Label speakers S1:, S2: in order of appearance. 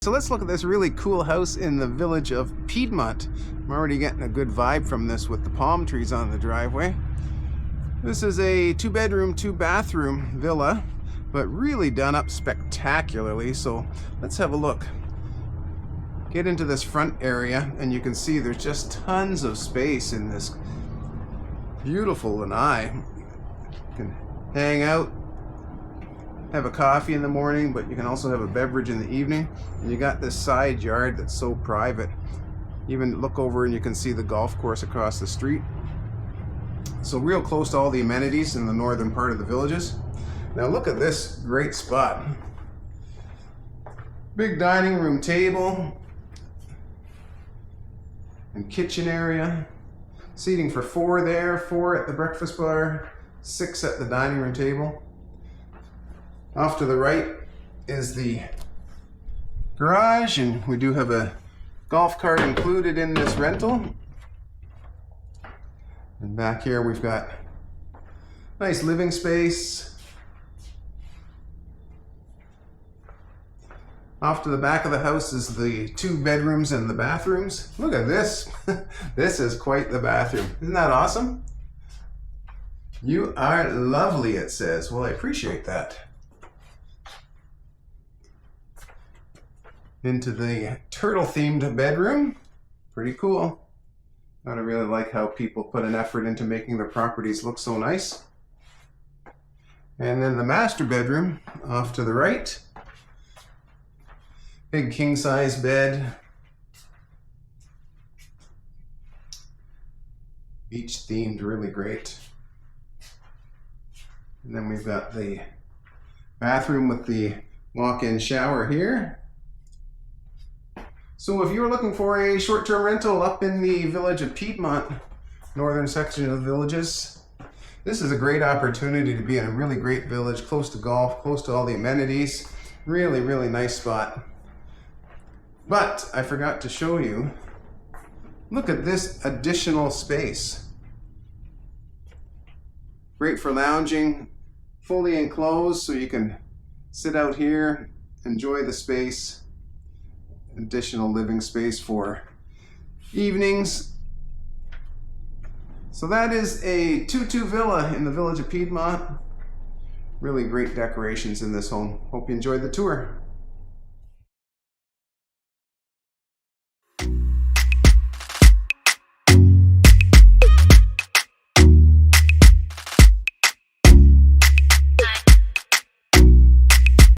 S1: So let's look at this really cool house in the village of Piedmont. I'm already getting a good vibe from this with the palm trees on the driveway. This is a 2-bedroom, 2-bathroom villa, but really done up spectacularly. So let's have a look. Get into this front area and you can see there's just tons of space in this beautiful lanai. You can hang out, have a coffee in the morning, but you can also have a beverage in the evening. And you got this side yard that's so private. Even look over and you can see the golf course across the street. So real close to all the amenities in the northern part of the villages. Now look at this great spot. Big dining room table and kitchen area. Seating for 4 there, 4 at the breakfast bar, 6 at the dining room table. Off to the right is the garage, and we do have a golf cart included in this rental. And back here we've got nice living space. Off to the back of the house is the 2 bedrooms and the bathrooms. Look at this. This is quite the bathroom. Isn't that awesome? You are lovely, it says. Well, I appreciate that. Into the turtle-themed bedroom. Pretty cool. I really like how people put an effort into making their properties look so nice. And then the master bedroom off to the right. Big king-size bed. Beach-themed, really great. And then we've got the bathroom with the walk-in shower here. So if you're looking for a short-term rental up in the village of Piedmont, northern section of the villages, this is a great opportunity to be in a really great village, close to golf, close to all the amenities. Really, really nice spot. But I forgot to show you, look at this additional space. Great for lounging, fully enclosed, so you can sit out here, enjoy the space. Additional living space for evenings. So that is a 2-2 villa in the village of Piedmont. Really great decorations in this home. Hope you enjoyed the tour.